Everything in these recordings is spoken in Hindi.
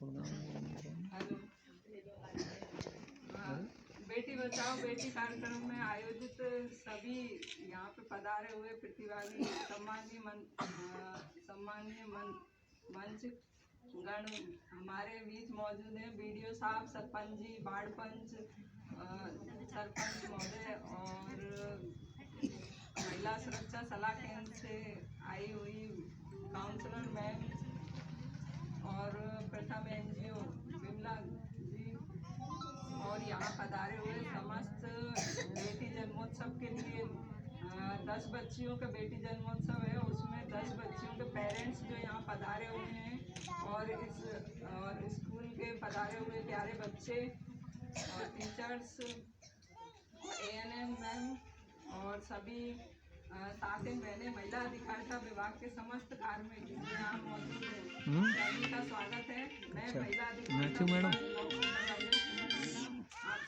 हेलो। बेटी बचाओ बेटी कार्यक्रम में आयोजित सभी यहाँ पे पधारे हुए प्रतिभागी सम्मानीय मंच गण हमारे बीच मौजूद हैं। बीडीओ साहब, सरपंच जी, वार्ड पंच, सरपंच महोदय और महिला सुरक्षा सलाह केंद्र से आई हुई काउंसलर मैम और प्रथम एनजीओ विमला जी और यहाँ पधारे हुए समस्त बेटी जन्मोत्सव के लिए 10 बच्चियों का बेटी जन्मोत्सव है, उसमें 10 बच्चियों के पेरेंट्स जो यहाँ पधारे हुए हैं और स्कूल के पधारे हुए प्यारे बच्चे और टीचर्स, एएनएम मैम और सभी साथिन बहने, महिला अधिकारिता विभाग के समस्त कार्मिक जिसमें यहाँ मौजूद हैं, सभी का स्वागत है। मैं महिला अधिकारिता आप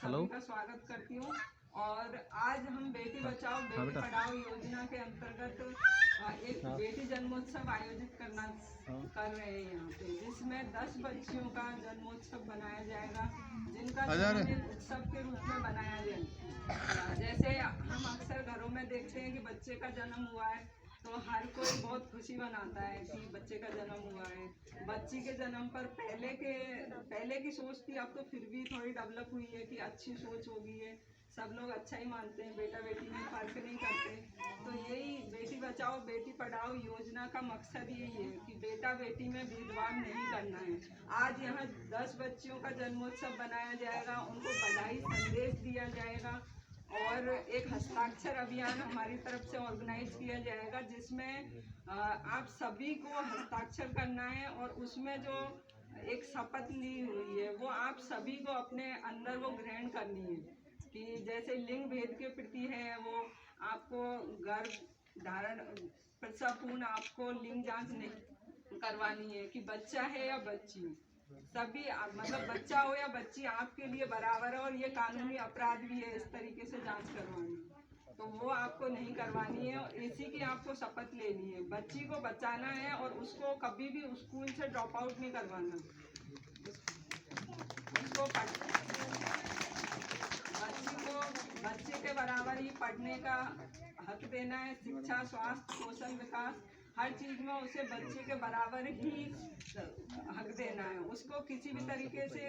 सभी का स्वागत करती हूँ। और आज हम बेटी बचाओ बेटी पढ़ाओ योजना के अंतर्गत एक बेटी जन्मोत्सव आयोजित कर रहे हैं यहाँ पे, जिसमें 10 बच्चियों का जन्मोत्सव बनाया जाएगा, जिनका जन्म एक उत्सव के रूप में बनाया जाएगा। जैसे हम अक्सर घरों में देखते हैं कि बच्चे का जन्म हुआ है तो हर कोई बहुत खुशी मनाता है कि बच्चे का जन्म हुआ है। बच्ची के जन्म पर पहले की सोच थी, अब तो फिर भी थोड़ी डेवलप हुई है कि अच्छी सोच हो गई है, सब लोग अच्छा ही मानते हैं, बेटा बेटी में फर्क नहीं करते। तो यही बेटी बचाओ बेटी पढ़ाओ योजना का मकसद यही है कि बेटा बेटी में भेदभाव नहीं करना है। आज यहाँ 10 बच्चियों का जन्मोत्सव बनाया जाएगा, उनको बधाई संदेश दिया जाएगा और एक हस्ताक्षर अभियान हमारी तरफ से ऑर्गेनाइज किया जाएगा, जिसमें आप सभी को हस्ताक्षर करना है और उसमें जो एक शपथ ली हुई है वो आप सभी को अपने अंदर वो ग्रहण करनी है कि जैसे लिंग भेद के प्रति है वो आपको गर्भ धारण प्रसव पूर्ण आपको लिंग जांच नहीं करवानी है कि बच्चा है या बच्ची, सभी मतलब बच्चा हो या बच्ची आपके लिए बराबर है और ये कानूनी अपराध भी है इस तरीके से जांच करवानी, तो वो आपको नहीं करवानी है और इसी की आपको शपथ लेनी है। बच्ची को बचाना है और उसको कभी भी स्कूल से ड्रॉप आउट नहीं करवाना, उसको बच्चे के बराबर ही पढ़ने का हक देना है। शिक्षा, स्वास्थ्य, कौशल विकास हर चीज में उसे बच्चे के बराबर ही हक देना है। उसको किसी भी तरीके से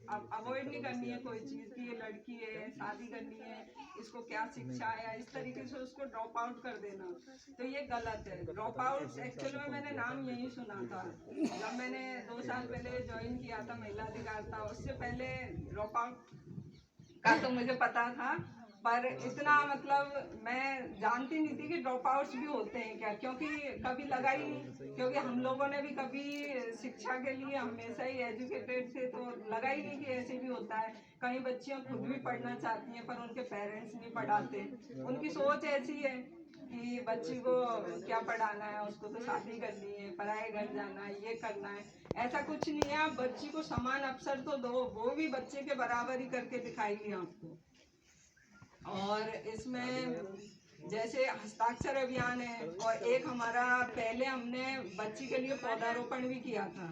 अवॉइड नहीं करनी है कोई चीज कि ये लड़की है, शादी करनी है, इसको क्या शिक्षा है, इस तरीके से उसको ड्रॉप आउट कर देना, तो ये गलत है। ड्रॉप आउट एक्चुअल में मैंने नाम यही सुना था जब मैंने 2 साल पहले ज्वाइन किया था महिला अधिकारिता, उससे पहले ड्रॉप आउट का तो मुझे पता था, पर इतना मतलब मैं जानती नहीं थी कि ड्रॉप आउट्स भी होते हैं क्या, क्योंकि कभी लगा ही नहीं, क्योंकि हम लोगों ने भी कभी शिक्षा के लिए हमेशा ही एजुकेटेड थे तो लगा ही नहीं कि ऐसे भी होता है। कई बच्चियां खुद भी पढ़ना चाहती हैं पर उनके पेरेंट्स नहीं पढ़ाते, उनकी सोच ऐसी है कि बच्ची को क्या पढ़ाना है, उसको तो शादी करनी है, पराए घर जाना है, ये करना है। ऐसा कुछ नहीं है, आप बच्ची को समान अवसर तो दो, वो भी बच्चे के बराबर ही करके दिखाएगी आपको। और इसमें जैसे हस्ताक्षर अभियान है और एक हमारा पहले हमने बच्ची के लिए पौधारोपण भी किया था,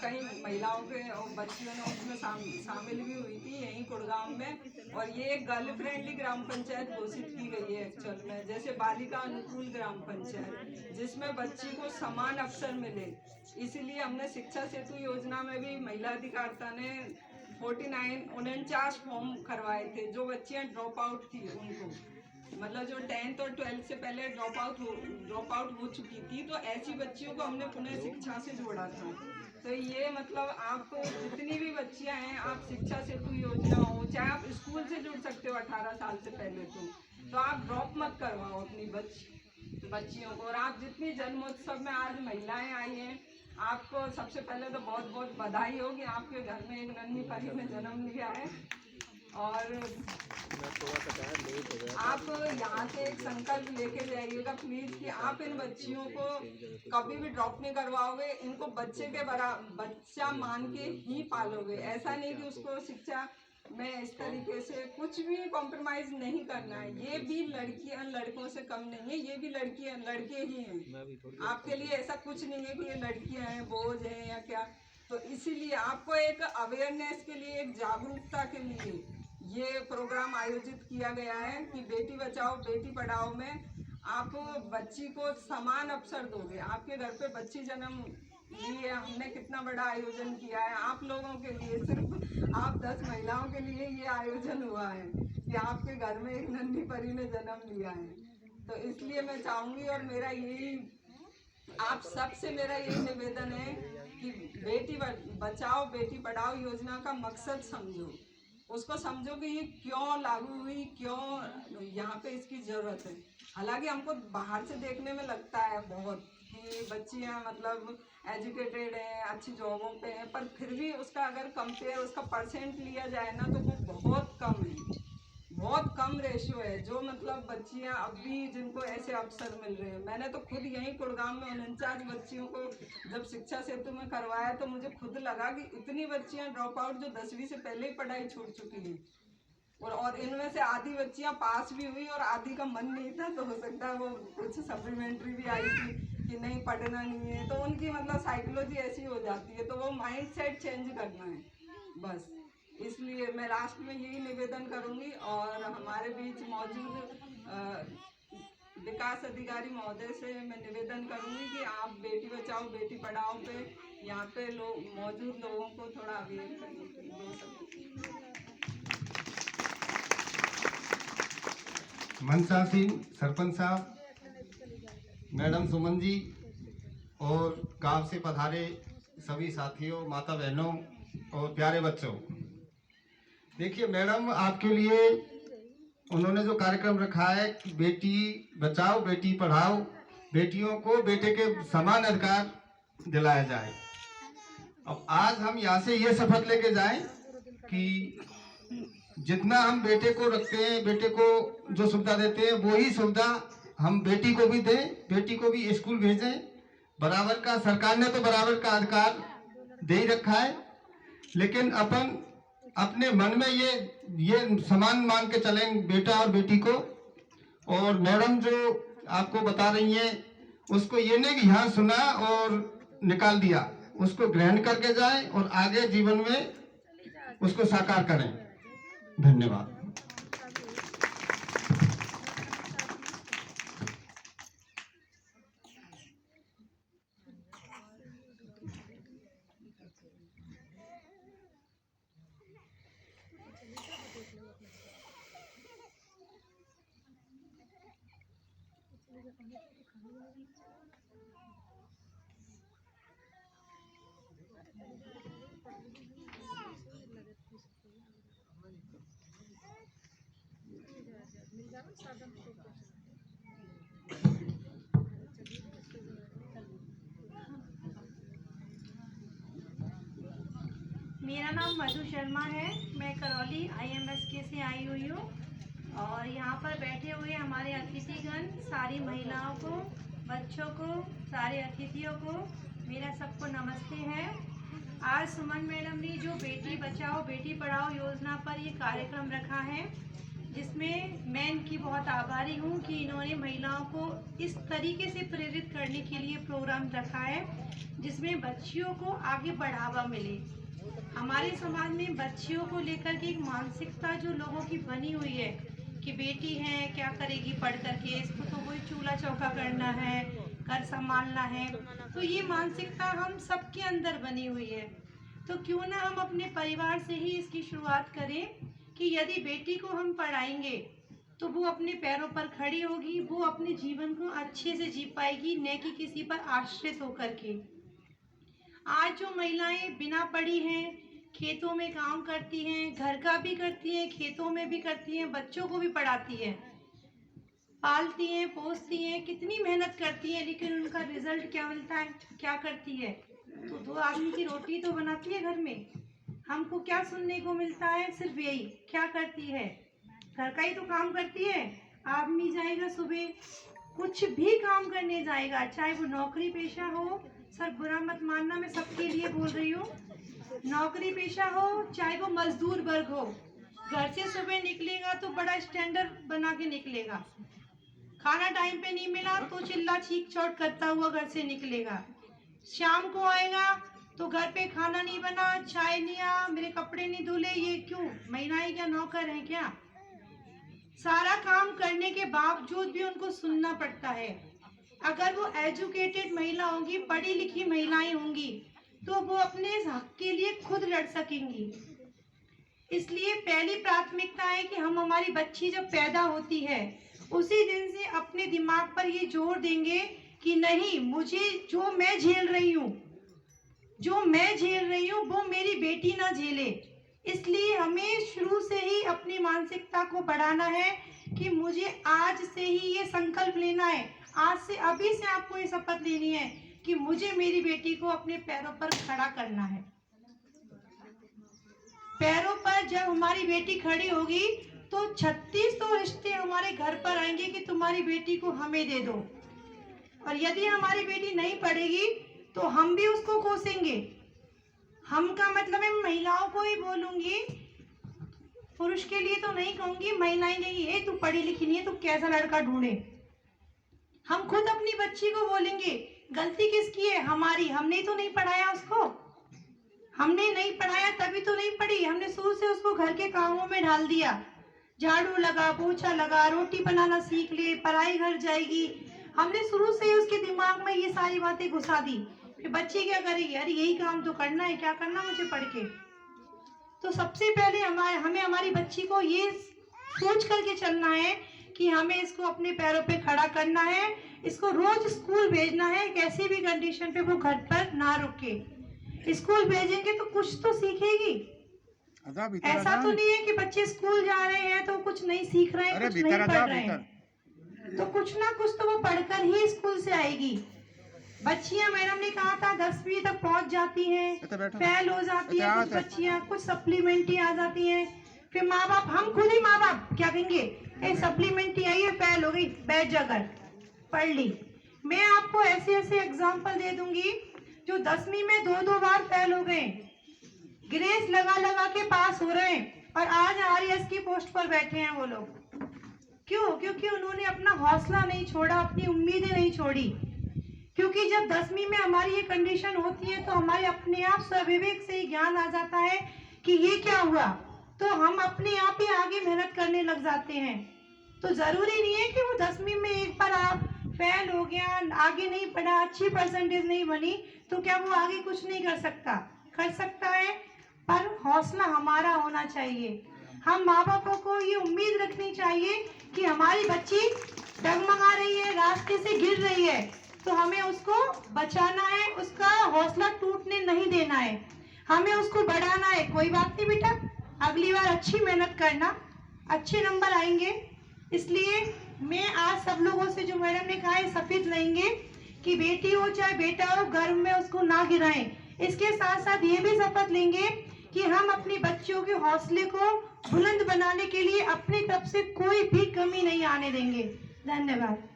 कई महिलाओं के और बच्चियों ने उसमें शामिल भी हुई थी यहीं गुड़गांव में, और ये एक गर्ल फ्रेंडली ग्राम पंचायत घोषित की गई है एक्चुअल में, जैसे बालिका अनुकूल ग्राम पंचायत जिसमें बच्ची को समान अवसर मिले। इसीलिए हमने शिक्षा सेतु योजना में भी महिला अधिकारिता ने 49 फॉर्म करवाए थे। जो बच्चियां ड्रॉप आउट थी उनको, मतलब जो 10th और 12th से पहले ड्रॉप आउट हो चुकी थी, तो ऐसी बच्चियों को हमने पुनः शिक्षा से जोड़ा था। तो ये मतलब आप जितनी भी बच्चियां हैं, आप शिक्षा सेतु योजना हो, चाहे आप स्कूल से जुड़ सकते हो 18 साल से पहले, तो आप ड्रॉप मत करवाओ अपनी बच्चियों को। और आप जितनी जन्मोत्सव में आज महिलाएं आई हैं, आपको सबसे पहले तो बहुत बहुत बधाई हो कि आपके घर में एक नन्ही परी ने जन्म लिया है। और आप यहाँ से एक संकल्प लेके जाइएगा प्लीज कि आप इन बच्चियों को कभी भी ड्रॉप नहीं करवाओगे, इनको बच्चे के बच्चा मान के ही पालोगे। ऐसा नहीं कि उसको शिक्षा में इस तरीके से कुछ भी कॉम्प्रोमाइज नहीं करना है। ये भी लड़कियां लड़कों से कम नहीं है, ये भी लड़के ही हैं। आपके लिए ऐसा कुछ नहीं है कि ये लड़कियां हैं बोझ हैं या क्या। तो इसीलिए आपको एक अवेयरनेस के लिए, एक जागरूकता के लिए ये प्रोग्राम आयोजित किया गया है कि बेटी बचाओ बेटी पढ़ाओ में आप बच्ची को समान अवसर दोगे। आपके घर पे बच्ची जन्म लिए हमने कितना बड़ा आयोजन किया है आप लोगों के लिए, सिर्फ आप 10 महिलाओं के लिए ये आयोजन हुआ है कि आपके घर में एक नन्ही परी ने जन्म लिया है। तो इसलिए मैं चाहूँगी और मेरा यही आप सबसे मेरा यही निवेदन है कि बेटी बचाओ बेटी पढ़ाओ योजना का मकसद समझो, उसको समझो कि ये क्यों लागू हुई, क्यों यहाँ पे इसकी ज़रूरत है। हालांकि हमको बाहर से देखने में लगता है बहुत कि बच्चियाँ मतलब एजुकेटेड हैं, अच्छी जॉबों पे हैं, पर फिर भी उसका अगर कंपेयर उसका परसेंट लिया जाए ना तो वो बहुत कम है, बहुत कम रेशियो है जो मतलब बच्चियां अभी जिनको ऐसे अवसर मिल रहे हैं। मैंने तो खुद यहीं गुड़गांव में 49 बच्चियों को जब शिक्षा सेतु में करवाया तो मुझे खुद लगा कि इतनी बच्चियां ड्रॉप आउट जो 10वीं से पहले ही पढ़ाई छूट चुकी हैं, और इनमें से आधी बच्चियां पास भी हुई और आधी का मन नहीं था, तो हो सकता है वो कुछ सप्लीमेंट्री भी आई थी कि नहीं पढ़ना नहीं है, तो उनकी मतलब साइकोलॉजी ऐसी हो जाती है, तो वो माइंड सेट चेंज करना है बस। इसलिए मैं लास्ट में यही निवेदन करूंगी और हमारे बीच मौजूद विकास अधिकारी महोदय से मैं निवेदन करूंगी कि आप बेटी बचाओ बेटी पढ़ाओ पे यहाँ पे लोग मौजूद लोगों को थोड़ा अवेयर करें। मनसा सिंह सरपंच साहब, मैडम सुमन जी और गांव से पधारे सभी साथियों, माता बहनों और प्यारे बच्चों, देखिए मैडम आपके लिए उन्होंने जो कार्यक्रम रखा है कि बेटी बचाओ बेटी पढ़ाओ, बेटियों को बेटे के समान अधिकार दिलाया जाए। अब आज हम यहाँ से ये शपथ लेके जाएं कि जितना हम बेटे को रखते हैं, बेटे को जो सुविधा देते हैं वही सुविधा हम बेटी को भी दें, बेटी को भी स्कूल भेजें। बराबर का, सरकार ने तो बराबर का अधिकार दे ही रखा है, लेकिन अपन अपने मन में ये समान मान के चलें बेटा और बेटी को। और मैडम जो आपको बता रही हैं उसको ये नहीं कि यहाँ सुना और निकाल दिया, उसको ग्रहण करके जाएं और आगे जीवन में उसको साकार करें। धन्यवाद। मेरा नाम मधु शर्मा है, मैं करौली IMSK से आई हुई हूँ और यहाँ पर बैठे हुए हमारे अतिथिगण, सारी महिलाओं को, बच्चों को, सारे अतिथियों को मेरा सबको नमस्ते है। आज सुमन मैडम ने जो बेटी बचाओ बेटी पढ़ाओ योजना पर ये कार्यक्रम रखा है, जिसमें मैं इनकी बहुत आभारी हूँ कि इन्होंने महिलाओं को इस तरीके से प्रेरित करने के लिए प्रोग्राम रखा है जिसमें बच्चियों को आगे बढ़ावा मिले। हमारे समाज में बच्चियों को लेकर के एक मानसिकता जो लोगों की बनी हुई है कि बेटी है क्या करेगी पढ़ करके, इसको तो वही चूल्हा चौका करना है, घर संभालना है, तो ये मानसिकता हम सबके अंदर बनी हुई है। तो क्यों ना हम अपने परिवार से ही इसकी शुरुआत करें कि यदि बेटी को हम पढ़ाएंगे तो वो अपने पैरों पर खड़ी होगी, वो अपने जीवन को अच्छे से जी पाएगी, न कि किसी पर आश्रित होकर के। आज जो महिलाएं बिना पढ़ी हैं, खेतों में काम करती हैं, घर का भी करती हैं, खेतों में भी करती हैं, बच्चों को भी पढ़ाती हैं, पालती हैं, पोसती हैं, कितनी मेहनत करती हैं, लेकिन उनका रिजल्ट क्या मिलता है? क्या करती है? तो 2 आदमी की रोटी तो बनाती है घर में। हमको क्या सुनने को मिलता है? सिर्फ यही, क्या करती है? घर का ही तो काम करती है। आदमी जाएगा सुबह, कुछ भी काम करने जाएगा, चाहे वो नौकरी पेशा हो, सर बुरा मत मानना, मैं सबके लिए बोल रही हूँ, नौकरी पेशा हो चाहे वो मजदूर वर्ग हो, घर से सुबह निकलेगा तो बड़ा स्टैंडर्ड बना के निकलेगा, खाना टाइम पे नहीं मिला तो चिल्ला चीख चोट करता हुआ घर से निकलेगा, शाम को आएगा तो घर पे खाना नहीं बना, चाय नहीं आया, मेरे कपड़े नहीं धुले, ये क्यों? महिलाएं क्या नौकर हैं क्या? सारा काम करने के बावजूद भी उनको सुनना पड़ता है। अगर वो एजुकेटेड महिला होंगी, पढ़ी लिखी महिलाएं होंगी, तो वो अपने हक के लिए खुद लड़ सकेंगी। इसलिए पहली प्राथमिकता है कि हम हमारी बच्ची जब पैदा होती है उसी दिन से अपने दिमाग पर ये जोर देंगे कि नहीं, मुझे जो मैं झेल रही हूँ वो मेरी बेटी ना झेले। इसलिए हमें शुरू से ही अपनी मानसिकता को बढ़ाना है कि मुझे आज से ही ये संकल्प लेना है, आज से अभी से आपको ये शपथ लेनी है कि मुझे मेरी बेटी को अपने पैरों पर खड़ा करना है। पैरों पर जब हमारी बेटी खड़ी होगी तो 36 तो रिश्ते हमारे घर पर आएंगे कि तुम्हारी बेटी को हमें दे दो। और यदि हमारी बेटी नहीं पढ़ेगी तो हम भी उसको कोसेंगे। हम का मतलब है महिलाओं को ही बोलूंगी, पुरुष के लिए तो नहीं कहूंगी। महिलाएं कहेंगी ए तू पढ़ी लिखी नहीं है, तू कैसा लड़का ढूंढे। हम खुद अपनी बच्ची को बोलेंगे गलती किसकी है? हमारी। हमने तो नहीं पढ़ाया उसको, हमने नहीं पढ़ाया तभी तो नहीं पढ़ी। हमने शुरू से उसको घर के कामों में डाल दिया, झाड़ू लगा, पोछा लगा, रोटी बनाना सीख ले, पढ़ाई घर जाएगी। हमने शुरू से ही उसके दिमाग में ये सारी बातें घुसा दी। फिर बच्ची क्या करेगी? अरे यही काम तो करना है, क्या करना मुझे पढ़ के। तो सबसे पहले हमें हमारी बच्ची को ये सोच करके चलना है कि हमें इसको अपने पैरों पे खड़ा करना है, इसको रोज स्कूल भेजना है, कैसी भी कंडीशन पे वो घर पर ना रुके। स्कूल भेजेंगे तो कुछ तो सीखेगी। ऐसा तो नहीं है कि बच्चे स्कूल जा रहे हैं तो कुछ नहीं सीख रहे हैं, कुछ नहीं पढ़ रहे हैं, तो कुछ ना कुछ तो वो पढ़कर ही स्कूल से आएगी। बच्चियां, मैडम ने कहा था 10वीं तक पहुंच जाती हैं, फेल हो जाती हैं कुछ बच्चियां, कुछ सप्लीमेंट्री आ जाती हैं। फिर माँ बाप, हम खुद ही माँ बाप क्या कहेंगे, ए सप्लीमेंट्री आई है, फेल हो गई, बैठ जा घर, पढ़ ली। मैं आपको ऐसे ऐसे एग्जाम्पल दे दूंगी जो 10वीं में 2-2 बार फेल हो गए, ग्रेस लगा लगा के पास हो रहे हैं और आज RS की पोस्ट पर बैठे हैं वो लोग। क्यों? क्योंकि उन्होंने अपना हौसला नहीं छोड़ा, अपनी उम्मीदें नहीं छोड़ी। क्योंकि जब 10वीं में हमारी ये कंडीशन होती है तो हमारे अपने आप स्वविवेक से ही ज्ञान आ जाता है कि ये क्या हुआ, तो हम अपने आप ही आगे मेहनत करने लग जाते हैं। तो जरूरी नहीं है कि वो 10वीं में एक बार आप फेल हो गया, आगे नहीं पढ़ा, अच्छी परसेंटेज नहीं बनी, तो क्या वो आगे कुछ नहीं कर सकता? कर सकता है, पर हौसला हमारा होना चाहिए। हम माँ बापों को ये उम्मीद रखनी चाहिए कि हमारी बच्ची डगमगा रही है, रास्ते से गिर रही है, तो हमें उसको बचाना है, उसका हौसला टूटने नहीं देना है, हमें उसको बढ़ाना है। कोई बात नहीं बेटा, अगली बार अच्छी मेहनत करना, अच्छे नंबर आएंगे। इसलिए मैं आज सब लोगों से, जो मैडम ने कहा है, शपथ लेंगे कि बेटी हो चाहे बेटा हो, गर्भ में उसको ना गिराएं। इसके साथ साथ ये भी शपथ लेंगे कि हम अपनी बच्चियों के हौसले को बुलंद बनाने के लिए अपनी तरफ से कोई भी कमी नहीं आने देंगे। धन्यवाद।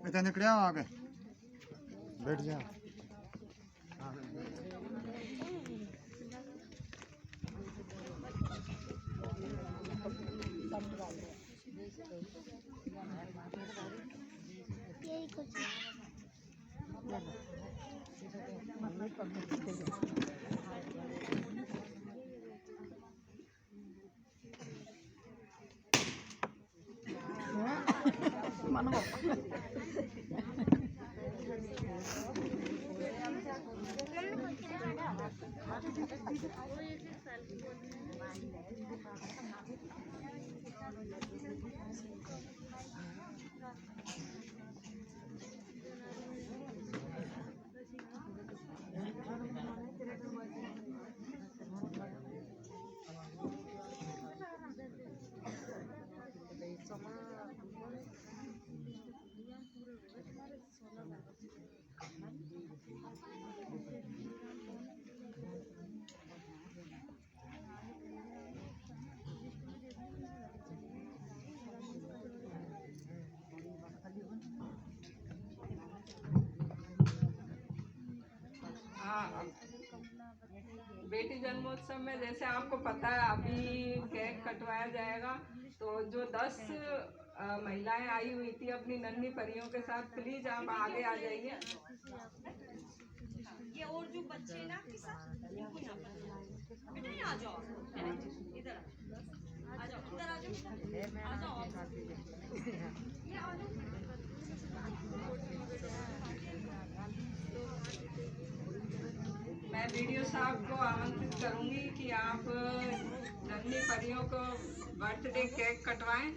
बेटा निकले आओ आगे, बैठ जाओ। हाँ, बेटी जन्मोत्सव में जैसे आपको पता है अभी केक कटवाया जाएगा, तो जो 10 महिलाएं आई हुई थी अपनी नन्ही परियों के साथ, प्लीज आप आगे आ जाइए। ये और जो बच्चे ना आपके साथ इनको यहाँ पर बेटा यहाँ आ जाओ, इधर आ जाओ, इधर आ जाओ, आ जाओ ये आ जाओ। मैं वीडियो साहब को आमंत्रित करूंगी कि आप नन्ही परियों को बर्थडे केक कटवाएं।